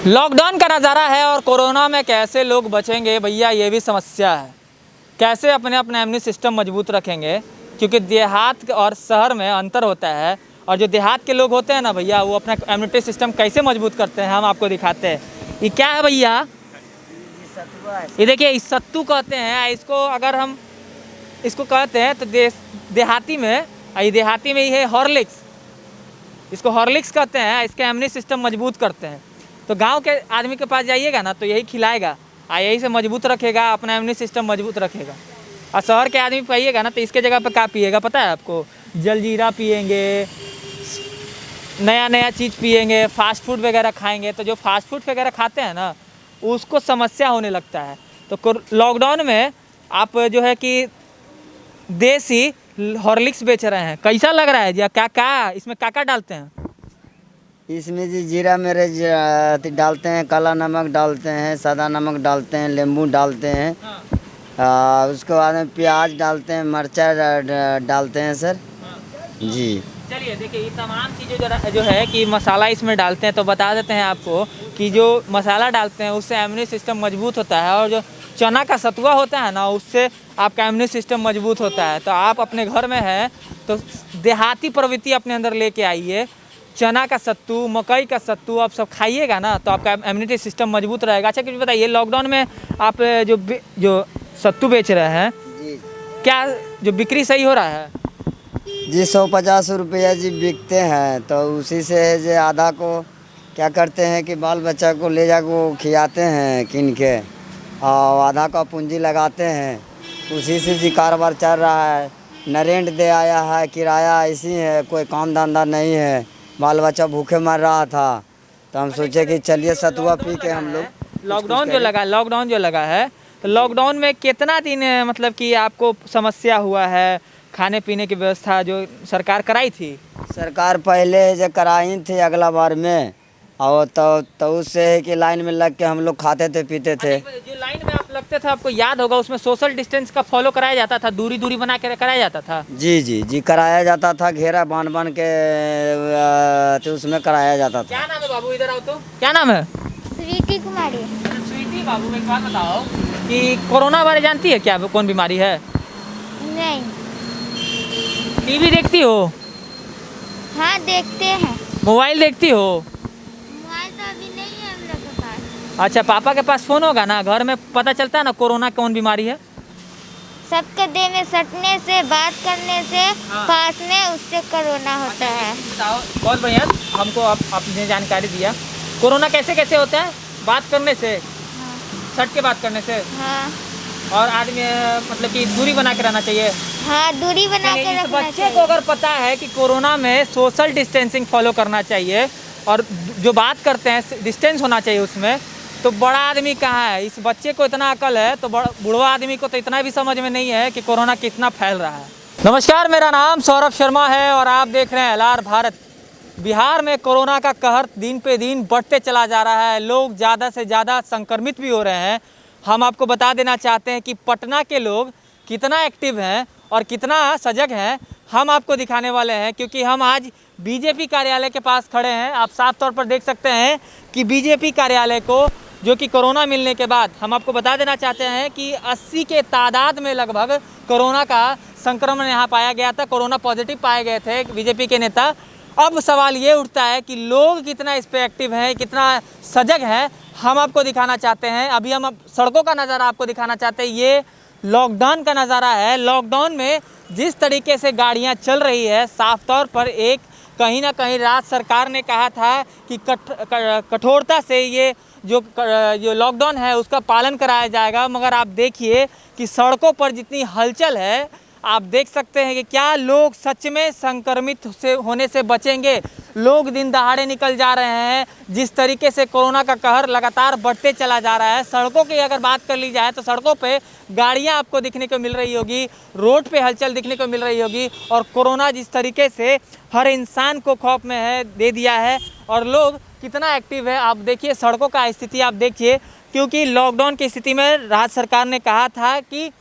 Lockdown का नज़ारा है और कोरोना में कैसे लोग बचेंगे भैया, ये भी समस्या है। कैसे अपने अपने इम्यून सिस्टम मजबूत रखेंगे, क्योंकि देहात और शहर में अंतर होता है। और जो देहात के लोग होते हैं ना भैया, वो अपना इम्यूनिटी सिस्टम कैसे मजबूत करते हैं हम आपको दिखाते हैं। ये क्या है भैया? ये देखिए, इस सत्तू कहते हैं इसको। अगर हम इसको कहते हैं तो देहाती में ये है हॉर्लिक्स। इसको हॉर्लिक्स कहते हैं। इसके इम्यून सिस्टम मजबूत करते हैं। तो गांव के आदमी के पास जाइएगा ना तो यही खिलाएगा और यही से मजबूत रखेगा, अपना इम्यून सिस्टम मजबूत रखेगा। और शहर के आदमी पाइएगा ना तो इसके जगह पे क्या पिएगा पता है आपको? जलजीरा पिएंगे, नया नया चीज़ पिएंगे, फास्ट फूड वगैरह खाएंगे। तो जो फास्ट फूड वगैरह खाते हैं ना, उसको समस्या होने लगता है। तो लॉकडाउन में आप जो है कि देसी हॉर्लिक्स बेच रहे हैं, कैसा लग रहा है जी? क्या क्या इसमें क्या डालते हैं? इसमें जी जीरा मिर्च डालते हैं, काला नमक डालते हैं, सादा नमक डालते हैं, नींबू डालते हैं। हाँ। उसके बाद में प्याज डालते हैं, मिर्चा डालते हैं सर। हाँ। जी चलिए देखिए, ये तमाम चीज़ें जो है कि मसाला इसमें डालते हैं। तो बता देते हैं आपको कि जो मसाला डालते हैं उससे इम्यून सिस्टम मजबूत होता है। और जो चना का सतुआ होता है ना, उससे आपका इम्यून सिस्टम मजबूत होता है। तो आप अपने घर में हैं तो देहाती प्रवृत्ति अपने अंदर लेके आइए। चना का सत्तू, मकई का सत्तू आप सब खाइएगा ना तो आपका इम्यूनिटी सिस्टम मजबूत रहेगा। अच्छा कुछ बताइए, लॉकडाउन में आप जो सत्तू बेच रहे हैं, जी क्या जो बिक्री सही हो रहा है? जी 150 रुपया जी बिकते हैं। तो उसी से जो आधा को क्या करते हैं कि बाल बच्चा को ले जाकर वो खिलाते हैं किन के, और आधा का पूंजी लगाते हैं। उसी से जी कारोबार चल रहा है। न रेंट दे आया है, किराया ऐसी है, कोई काम धंधा नहीं है, बाल बच्चा भूखे मर रहा था। तो हम सोचे कि चलिए सतुआ पी के हम लोग लॉकडाउन जो लगा है तो लॉकडाउन में कितना दिन मतलब कि आपको समस्या हुआ है? खाने पीने की व्यवस्था जो सरकार कराई थी, सरकार पहले जो कराई थी अगला बार में, और तो उससे है कि लाइन में लग के हम लोग खाते थे पीते थे। जो लाइन में आप लगते थे, आपको याद होगा, उसमें सोशल डिस्टेंस का फॉलो कराया जाता था, दूरी बना के कराया जाता था। जी जी जी कराया जाता था, घेरा बांध के तो उसमें कराया जाता था। क्या नाम है बाबू? इधर आओ तो। क्या नाम है? स्वीटी कुमारी। स्वीटी बाबू, एक बात बताओ कि कोरोना बारे जानती है क्या? कौन बीमारी है? नहीं। टीवी देखती हो? हाँ देखते हैं। मोबाइल देखती हो? मोबाइल तो अभी नहीं है हम लोग के पास। अच्छा, पापा के पास फोन होगा ना, घर में पता चलता है ना कोरोना कौन बीमारी है? सबके देह में सटने से, बात करने से, हाँ। पास में, उससे कोरोना होता है। बताओ, बहुत बढ़िया, हमको आपने जानकारी दिया। कोरोना कैसे कैसे होता है? बात करने से, हाँ। सट के बात करने से, हाँ। और आदमी मतलब कि दूरी बना के रहना चाहिए। हाँ, दूरी बना के इस रखना बच्चे चाहिए। को अगर पता है कि कोरोना में सोशल डिस्टेंसिंग फॉलो करना चाहिए और जो बात करते हैं डिस्टेंस होना चाहिए उसमें, तो बड़ा आदमी कहाँ है? इस बच्चे को इतना अकल है तो बुढ़वा आदमी को तो इतना भी समझ में नहीं है कि कोरोना कितना फैल रहा है। नमस्कार, मेरा नाम सौरभ शर्मा है और आप देख रहे हैं LR भारत। बिहार में कोरोना का कहर दिन पे दिन बढ़ते चला जा रहा है। लोग ज़्यादा से ज़्यादा संक्रमित भी हो रहे हैं। हम आपको बता देना चाहते हैं कि पटना के लोग कितना एक्टिव हैं और कितना सजग हैं, हम आपको दिखाने वाले हैं। क्योंकि हम आज बीजेपी कार्यालय के पास खड़े हैं। आप साफ तौर पर देख सकते हैं कि बीजेपी कार्यालय को, जो कि कोरोना मिलने के बाद, हम आपको बता देना चाहते हैं कि 80 के तादाद में लगभग कोरोना का संक्रमण यहाँ पाया गया था, कोरोना पॉजिटिव पाए गए थे बीजेपी के नेता। अब सवाल ये उठता है कि लोग कितना इस पर एक्टिव हैं, कितना सजग हैं, हम आपको दिखाना चाहते हैं। अभी हम सड़कों का नज़ारा आपको दिखाना चाहते हैं। ये लॉकडाउन का नज़ारा है। लॉकडाउन में जिस तरीके से गाड़ियाँ चल रही है, साफ तौर पर एक कहीं ना कहीं राज्य सरकार ने कहा था कि कठोरता से ये जो लॉकडाउन है उसका पालन कराया जाएगा। मगर आप देखिए कि सड़कों पर जितनी हलचल है, आप देख सकते हैं कि क्या लोग सच में संक्रमित होने से बचेंगे। लोग दिन दहाड़े निकल जा रहे हैं। जिस तरीके से कोरोना का कहर लगातार बढ़ते चला जा रहा है, सड़कों की अगर बात कर ली जाए तो सड़कों पे गाड़ियां आपको दिखने को मिल रही होगी, रोड पे हलचल दिखने को मिल रही होगी। और कोरोना जिस तरीके से हर इंसान को खौफ में है दे दिया है, और लोग कितना एक्टिव है आप देखिए। सड़कों का स्थिति आप देखिए, क्योंकि लॉकडाउन की स्थिति में राज्य सरकार ने कहा था कि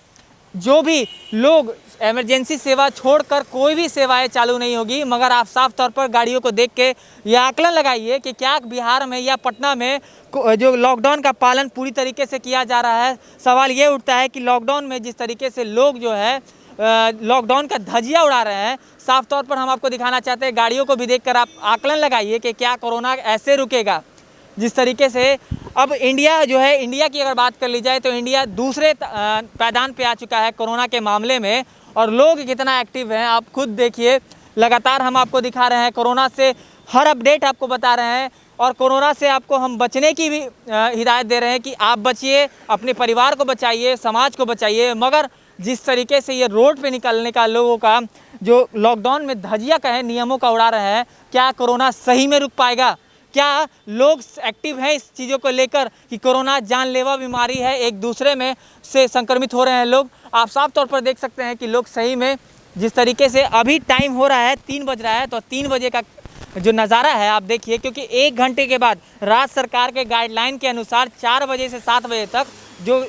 जो भी लोग इमरजेंसी सेवा छोड़कर कोई भी सेवाएं चालू नहीं होगी, मगर आप साफ तौर पर गाड़ियों को देख के यह आकलन लगाइए कि क्या बिहार में या पटना में जो लॉकडाउन का पालन पूरी तरीके से किया जा रहा है। सवाल ये उठता है कि लॉकडाउन में जिस तरीके से लोग जो है लॉकडाउन का धजिया उड़ा रहे हैं, साफ तौर पर हम आपको दिखाना चाहते हैं। गाड़ियों को भी देखकर आप आकलन लगाइए कि क्या कोरोना ऐसे रुकेगा जिस तरीके से। अब इंडिया जो है, इंडिया की अगर बात कर ली जाए तो इंडिया दूसरे पायदान पे आ चुका है कोरोना के मामले में, और लोग कितना एक्टिव हैं आप खुद देखिए। लगातार हम आपको दिखा रहे हैं, कोरोना से हर अपडेट आपको बता रहे हैं, और कोरोना से आपको हम बचने की भी हिदायत दे रहे हैं कि आप बचिए, अपने परिवार को बचाइए, समाज को बचाइए। मगर जिस तरीके से ये रोड पे निकलने का लोगों का जो लॉकडाउन में धजिया कहे नियमों का उड़ा रहे हैं, क्या कोरोना सही में रुक पाएगा? क्या लोग एक्टिव हैं इस चीज़ों को लेकर कि कोरोना जानलेवा बीमारी है, एक दूसरे में से संक्रमित हो रहे हैं लोग? आप साफ तौर पर देख सकते हैं कि लोग सही में जिस तरीके से अभी टाइम हो रहा है 3 बज रहा है, तो 3 बजे का जो नज़ारा है आप देखिए, क्योंकि 1 घंटे के बाद राज्य सरकार के गाइडलाइन के अनुसार 4 बजे से 7 बजे तक जो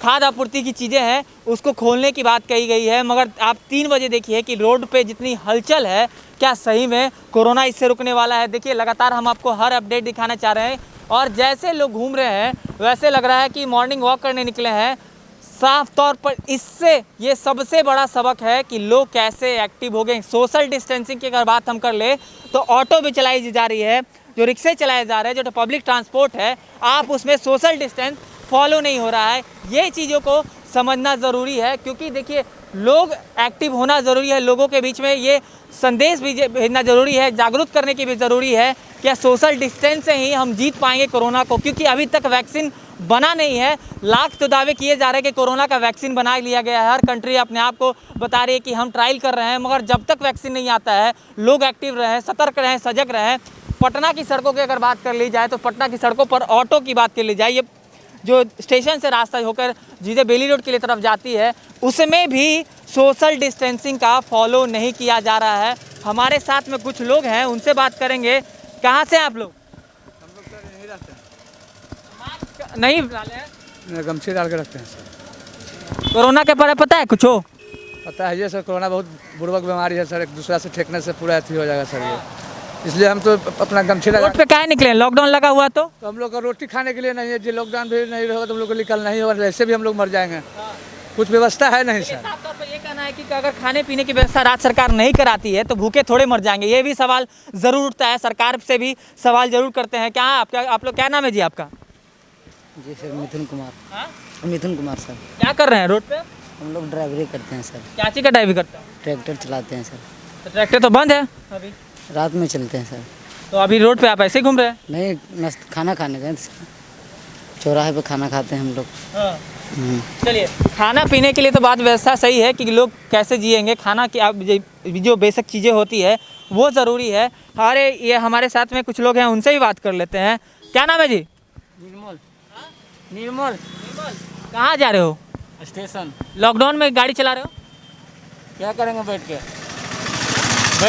खाद्य आपूर्ति की चीज़ें हैं उसको खोलने की बात कही गई है। मगर आप 3 बजे देखिए कि रोड पे जितनी हलचल है, क्या सही में कोरोना इससे रुकने वाला है? देखिए लगातार हम आपको हर अपडेट दिखाना चाह रहे हैं, और जैसे लोग घूम रहे हैं वैसे लग रहा है कि मॉर्निंग वॉक करने निकले हैं। साफ तौर पर इससे ये सबसे बड़ा सबक है कि लोग कैसे एक्टिव हो गए। सोशल डिस्टेंसिंग की अगर बात हम कर ले तो ऑटो भी चलाई जा रही है, जो रिक्शे चलाए जा रहे हैं, जो पब्लिक ट्रांसपोर्ट है, आप उसमें सोशल डिस्टेंस फॉलो नहीं हो रहा है। ये चीज़ों को समझना ज़रूरी है, क्योंकि देखिए लोग एक्टिव होना ज़रूरी है, लोगों के बीच में ये संदेश भी भेजना ज़रूरी है, जागरूक करने की भी ज़रूरी है। क्या सोशल डिस्टेंस से ही हम जीत पाएंगे कोरोना को? क्योंकि अभी तक वैक्सीन बना नहीं है। लाख तो दावे किए जा रहे हैं कि कोरोना का वैक्सीन बना लिया गया है, हर कंट्री अपने आप को बता रही है कि हम ट्रायल कर रहे हैं, मगर जब तक वैक्सीन नहीं आता है लोग एक्टिव रहें, सतर्क रहें, सजग रहें। पटना की सड़कों की अगर बात कर ली जाए तो पटना की सड़कों पर ऑटो की बात कर ली जाए, ये जो स्टेशन से रास्ता होकर जीजे बेली रोड के लिए तरफ जाती है, उसमें भी सोशल डिस्टेंसिंग का फॉलो नहीं किया जा रहा है। हमारे साथ में कुछ लोग हैं, उनसे बात करेंगे। कहाँ से आप लोग? हम लोग सर यहीं रहते हैं। मास्क नहीं डाले हैं? गमछे डाल के रखते हैं सर। कोरोना के बारे में पता है कुछ हो? पता है ये सर, कोरोना बहुत बुर्बक बीमारी है सर, एक दूसरा से ठेकने से पूरा अथी हो जाएगा सर ये, इसलिए हम तो अपना गमछे लगा। रोड पे काहे निकले? लॉकडाउन लगा हुआ तो हम लोग का रोटी खाने के लिए नहीं है जी, लॉकडाउन भी नहीं रहेगा तो हम लोग को निकलना ही होगा, ऐसे भी हम लोग मर जाएंगे। कुछ व्यवस्था है नहीं सर। साफ तौर पर ये कहना है कि अगर खाने पीने की व्यवस्था राज्य सरकार नहीं कराती है तो भूखे थोड़े मर जाएंगे। ये भी सवाल जरूर उठता है, सरकार से भी सवाल जरूर करते हैं। क्या आप लोग, क्या नाम है जी आपका? जी सर, मिथुन कुमार। हाँ? मिथुन कुमार सर। क्या कर रहे हैं रोड पे? हम लोग ड्राइवरी करते हैं सर। क्या चीज़ का ड्राइविंग करते हैं? ट्रैक्टर चलाते हैं सर। तो ट्रैक्टर तो बंद है अभी, रात में चलते हैं सर। तो अभी रोड पे आप ऐसे ही घूम रहे हैं? नहीं, खाना खाने गए थे, चौराहे पे खाना खाते हैं हम लोग। चलिए, खाना पीने के लिए तो बात व्यवस्था सही है कि लोग कैसे जिएंगे, खाना की आप जो बेसिक चीज़ें होती है वो ज़रूरी है। अरे ये हमारे साथ में कुछ लोग हैं, उनसे भी बात कर लेते हैं। क्या नाम है जी? निर्मल। निर्मल। कहाँ जा रहे हो? स्टेशन। लॉकडाउन में गाड़ी चला रहे हो? क्या करेंगे बैठ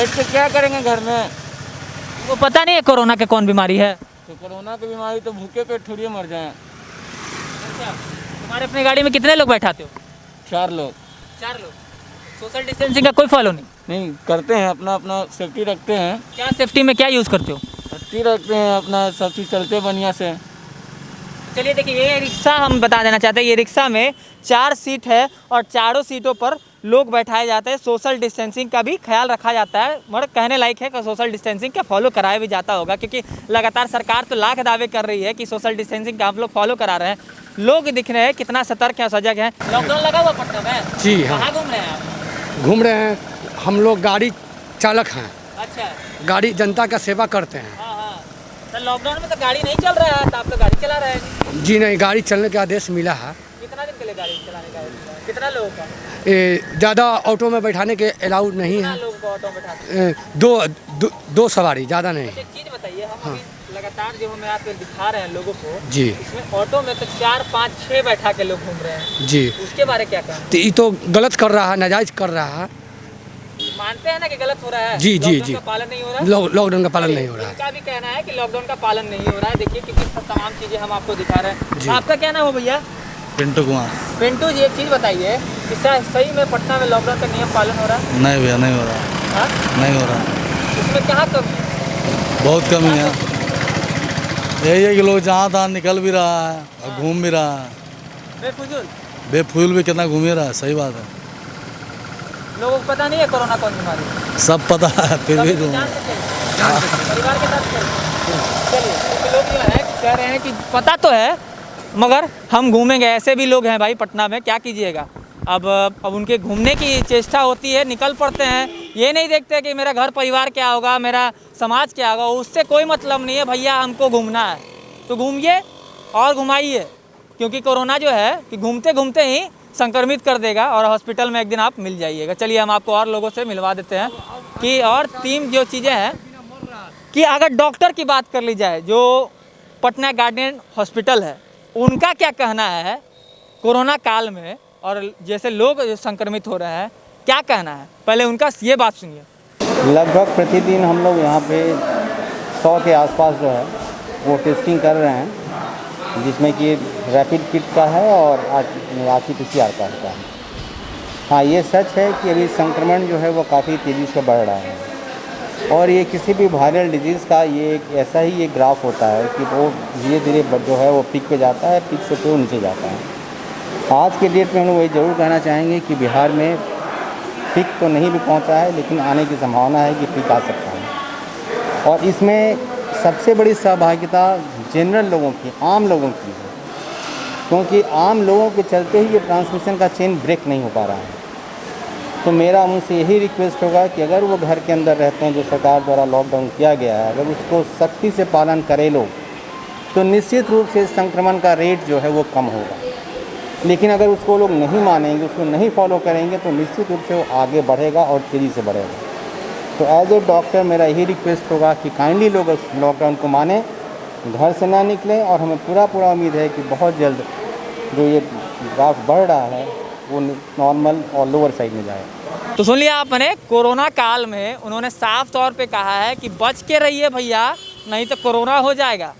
के क्या करेंगे घर में? वो पता नहीं है कोरोना के कौन बीमारी है? तो कोरोना की बीमारी तो भूखे पेट थोड़ी मर जाए। तुम्हारे अपनी गाड़ी में कितने लोग बैठाते हो? 4 लोग। 4 लोग। सोशल डिस्टेंसिंग का कोई फॉलो नहीं करते हैं, अपना अपना सेफ्टी रखते हैं। क्या सेफ्टी में क्या यूज़ करते हो? सेफ्टी रखते हैं, अपना सब चीज़ चलते हैं बढ़िया से। चलिए देखिए, ये रिक्शा हम बता देना चाहते हैं, ये रिक्शा में 4 सीट है और चारों सीटों पर लोग बैठाए जाते हैं। सोशल डिस्टेंसिंग का भी ख्याल रखा जाता है, मगर कहने लायक है कि सोशल डिस्टेंसिंग का फॉलो कराया भी जाता होगा, क्योंकि लगातार सरकार तो लाख दावे कर रही है कि सोशल डिस्टेंसिंग का आप लोग फॉलो करा रहे हैं। लोग दिख रहे हैं कितना सतर्क हैं, सजग हैं। लॉकडाउन लगा हुआ पटना में? जी हाँ। कहाँ घूम रहे हैं आप? घूम रहे हैं, हम लोग गाड़ी चालक हैं। अच्छा। गाड़ी जनता का सेवा करते हैं। हाँ हाँ। तो लॉकडाउन में तो गाड़ी नहीं चल रहा है, तो आप तो गाड़ी चला रहे हैं? जी नहीं, गाड़ी चलने का आदेश मिला है। कितना दिन के लिए गाड़ी चलाने का है? कितना लोगों का? ज़्यादा ऑटो में बैठाने के अलाउड नहीं कितना है। लोगों को ऑटो में बैठाते हैं? दो सवारी, ज़्यादा नहीं। एक चीज़ बताइए, हम अभी लगातार जो हमें आपको दिखा रहे हैं लोगों को, जी इसमें ऑटो में तो 4, 5, 6 बैठा के लोग घूम रहे हैं। जी, उसके बारे क्या कहना? तो ये तो गलत कर रहा है, नाजायज़ कर रहा है। मानते हैं ना कि गलत हो रहा है? जी जी जी, लॉकडाउन का पालन नहीं हो रहा है? लॉकडाउन का पालन नहीं हो रहा है। इनका भी कहना है कि लॉकडाउन का पालन नहीं हो रहा है। देखिए क्योंकि तमाम चीज़ें हम आपको दिखा रहे हैं। जी। आपका क्या नाम हो भैया? पिंटू कुमार। पिंटू जी, एक चीज़ बताइए, क्या सही में पटना में लॉकडाउन का नियम पालन हो रहा है? नहीं भैया, नहीं हो रहा, हाँ? नहीं हो रहा, इसमें कहाँ कमी है? बहुत कमी है। यही है कि लोग जहाँ तहाँ निकल भी रहा है और घूम भी रहा है, बेफुजूल बेफूल भी कितना घूम ही रहा है। सही बात है, लोगों को पता नहीं है कोरोना कौन बीमारी है। सब पता है फिर भी घूम। जान सकते हैं। परिवार के साथ चलिए, कुछ लोग जो है कह रहे हैं कि पता तो है मगर हम घूमेंगे। ऐसे भी लोग हैं भाई पटना में, क्या कीजिएगा। अब उनके घूमने की चेष्टा होती है, निकल पड़ते हैं। ये नहीं देखते कि मेरा घर परिवार क्या होगा, मेरा समाज क्या होगा, उससे कोई मतलब नहीं है। भैया हमको घूमना है तो घूमिए और घुमाइए, क्योंकि कोरोना जो है कि घूमते घूमते ही संक्रमित कर देगा और हॉस्पिटल में एक दिन आप मिल जाइएगा। चलिए हम आपको और लोगों से मिलवा देते हैं कि और 3 जो चीज़ें हैं कि अगर डॉक्टर की बात कर ली जाए, जो पटना गार्डियन हॉस्पिटल है, उनका क्या कहना है कोरोना काल में और जैसे लोग संक्रमित हो रहे हैं, क्या कहना है, पहले उनका ये बात सुनिए। लगभग प्रतिदिन हम लोग यहाँ पे 100 के आसपास जो है वो टेस्टिंग कर रहे हैं, जिसमें कि रैपिड किट का है और RT-PCR का है। हाँ, ये सच है कि अभी संक्रमण जो है वो काफ़ी तेज़ी से बढ़ रहा है और ये किसी भी वायरल डिजीज़ का ये एक ऐसा ही एक ग्राफ होता है कि वो धीरे धीरे जो है वो पीक पे जाता है, पीक से फिर नीचे जाता है। आज के डेट में हम लोग वही ज़रूर कहना चाहेंगे कि बिहार में पीक तो नहीं भी पहुंचा है, लेकिन आने की संभावना है कि पीक आ सकता है। और इसमें सबसे बड़ी सहभागिता जनरल लोगों की, आम लोगों की है, क्योंकि आम लोगों के चलते ही ये ट्रांसमिशन का चेन ब्रेक नहीं हो पा रहा है। तो मेरा उनसे यही रिक्वेस्ट होगा कि अगर वो घर के अंदर रहते हैं, जो सरकार द्वारा लॉकडाउन किया गया है, अगर उसको सख्ती से पालन करें लोग, तो निश्चित रूप से संक्रमण का रेट जो है वो कम होगा। लेकिन अगर उसको लोग नहीं मानेंगे, उसको नहीं फॉलो करेंगे, तो निश्चित रूप से वो आगे बढ़ेगा और तेज़ी से बढ़ेगा। तो एज ए डॉक्टर मेरा यही रिक्वेस्ट होगा कि काइंडली लोग लॉकडाउन को माने, घर से ना निकलें, और हमें पूरा उम्मीद है कि बहुत जल्द जो ये ग्राफ बढ़ रहा है वो नॉर्मल और लोअर साइड में जाए। तो सुन लिया आपने, कोरोना काल में उन्होंने साफ तौर पे कहा है कि बच के रहिए भैया, नहीं तो कोरोना हो जाएगा।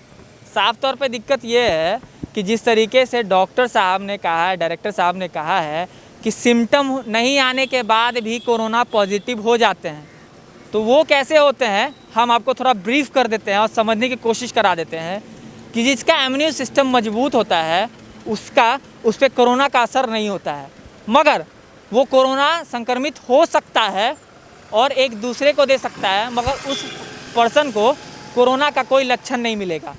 साफ तौर पे दिक्कत ये है कि जिस तरीके से डॉक्टर साहब ने कहा है, डायरेक्टर साहब ने कहा है कि सिम्टम नहीं आने के बाद भी कोरोना पॉजिटिव हो जाते हैं, तो वो कैसे होते हैं हम आपको थोड़ा ब्रीफ कर देते हैं और समझने की कोशिश करा देते हैं कि जिसका इम्यून सिस्टम मजबूत होता है उस पर कोरोना का असर नहीं होता है, मगर वो कोरोना संक्रमित हो सकता है और एक दूसरे को दे सकता है, मगर उस पर्सन को कोरोना का कोई लक्षण नहीं मिलेगा।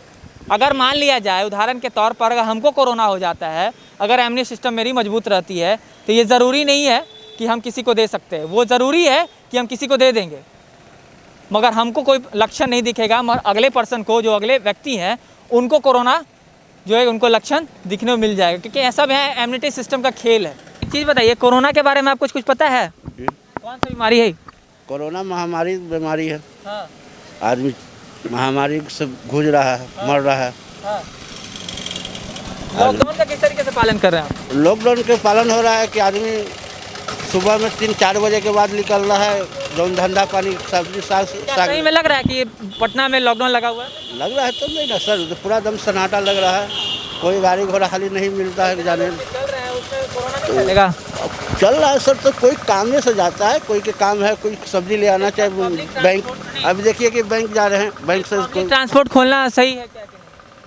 अगर मान लिया जाए उदाहरण के तौर पर, अगर हमको कोरोना हो जाता है, अगर इम्यून सिस्टम मेरी मजबूत रहती है, तो ये ज़रूरी नहीं है कि हम किसी को दे सकते हैं। वो ज़रूरी है कि हम किसी को दे देंगे, मगर हमको कोई लक्षण नहीं दिखेगा, मगर अगले पर्सन को, जो अगले व्यक्ति हैं, उनको कोरोना जो है उनको लक्षण दिखने में मिल जाएगा, क्योंकि ऐसा भी है, इम्यूनिटी सिस्टम का खेल है। एक चीज़ बताइए, कोरोना के बारे में आप कुछ पता है? कौन सी बीमारी है? कोरोना महामारी बीमारी है। हाँ, आदमी महामारी से जूझ रहा है, मर रहा है। हाँ। लॉकडाउन का किस तरीके से पालन कर रहे हैं आप? लॉकडाउन के पालन हो रहा है कि आदमी सुबह में 3-4 बजे के बाद निकल रहा है, जौन धंधा पानी सब्जी साग सही में लग रहा है कि पटना में लॉकडाउन लगा हुआ है? लग रहा है तो नहीं ना सर, तो पूरा दम सन्नाटा लग रहा है, कोई गाड़ी घोड़ा खाली नहीं मिलता है जाने। चल रहे हैं, उसमें कोरोना नहीं चलेगा? चल रहा है सर, तो कोई काम में से जाता है, कोई के काम है, कोई सब्जी ले आना चाहे बैंक। अब देखिए कि बैंक जा रहे हैं, बैंक से ट्रांसपोर्ट खोलना सही है क्या?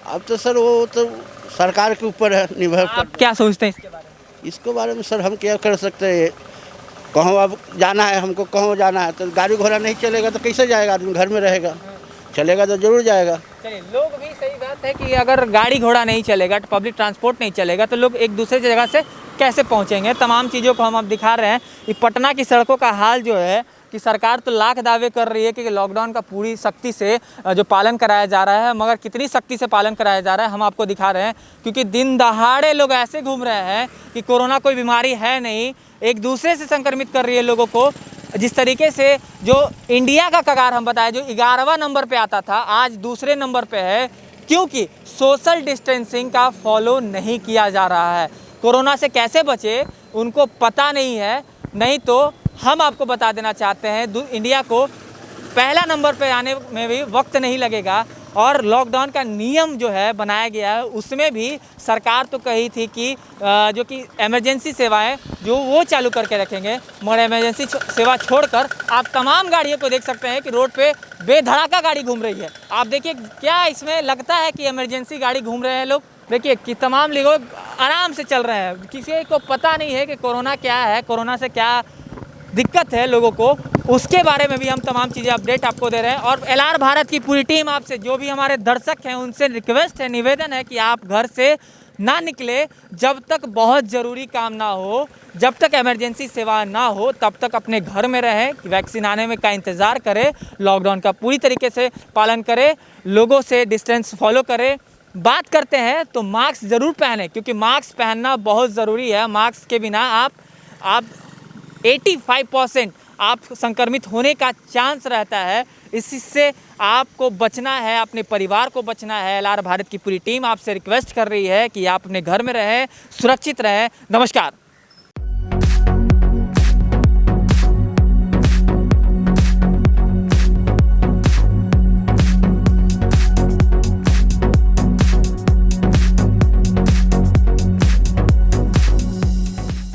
अब तो सर वो तो सरकार के ऊपर है निर्भर। आप क्या सोचते हैं इसके बारे में? इसके बारे में सर हम क्या कर सकते हैं, कहाँ अब जाना है हमको, कहाँ जाना है, तो गाड़ी घोड़ा नहीं चलेगा तो कैसे जाएगा आदमी, घर में रहेगा, चलेगा तो जरूर जाएगा। चलिए, लोग भी सही बात है कि अगर गाड़ी घोड़ा नहीं चलेगा, पब्लिक ट्रांसपोर्ट नहीं चलेगा, तो लोग एक दूसरे जगह से कैसे पहुंचेंगे। तमाम चीज़ों को हम अब दिखा रहे हैं कि पटना की सड़कों का हाल जो है कि सरकार तो लाख दावे कर रही है कि लॉकडाउन का पूरी सख्ती से जो पालन कराया जा रहा है, मगर कितनी सख्ती से पालन कराया जा रहा है हम आपको दिखा रहे हैं, क्योंकि दिन दहाड़े लोग ऐसे घूम रहे हैं कि कोरोना कोई बीमारी है नहीं, एक दूसरे से संक्रमित कर रही है लोगों को। जिस तरीके से जो इंडिया का कगार हम बताएं, जो 11वां नंबर पे आता था, आज दूसरे नंबर पे है, क्योंकि सोशल डिस्टेंसिंग का फॉलो नहीं किया जा रहा है। कोरोना से कैसे बचे उनको पता नहीं है, नहीं तो हम आपको बता देना चाहते हैं इंडिया को पहला नंबर पे आने में भी वक्त नहीं लगेगा। और लॉकडाउन का नियम जो है बनाया गया है उसमें भी सरकार तो कही थी कि जो कि इमरजेंसी सेवाएं जो वो चालू करके रखेंगे, मगर इमरजेंसी सेवा छोड़कर आप तमाम गाड़ियों को देख सकते हैं कि रोड पे बेधड़ाका गाड़ी घूम रही है। आप देखिए क्या इसमें लगता है कि इमरजेंसी गाड़ी घूम रहे हैं लोग। देखिए कि तमाम लोग आराम से चल रहे हैं, किसी को पता नहीं है कि कोरोना क्या है, कोरोना से क्या दिक्कत है लोगों को, उसके बारे में भी हम तमाम चीज़ें अपडेट आपको दे रहे हैं। और एलआर भारत की पूरी टीम आपसे, जो भी हमारे दर्शक हैं उनसे रिक्वेस्ट है, निवेदन है कि आप घर से ना निकले जब तक बहुत ज़रूरी काम ना हो, जब तक इमरजेंसी सेवा ना हो तब तक अपने घर में रहें, वैक्सीन आने में का इंतज़ार करें, लॉकडाउन का पूरी तरीके से पालन करें, लोगों से डिस्टेंस फॉलो करें। बात करते हैं तो मास्क ज़रूर पहनें, क्योंकि मास्क पहनना बहुत ज़रूरी है। मास्क के बिना आप 85% आप संक्रमित होने का चांस रहता है। इससे आपको बचना है, अपने परिवार को बचना है। एलआर भारत की पूरी टीम आपसे रिक्वेस्ट कर रही है कि आप अपने घर में रहें, सुरक्षित रहें। नमस्कार।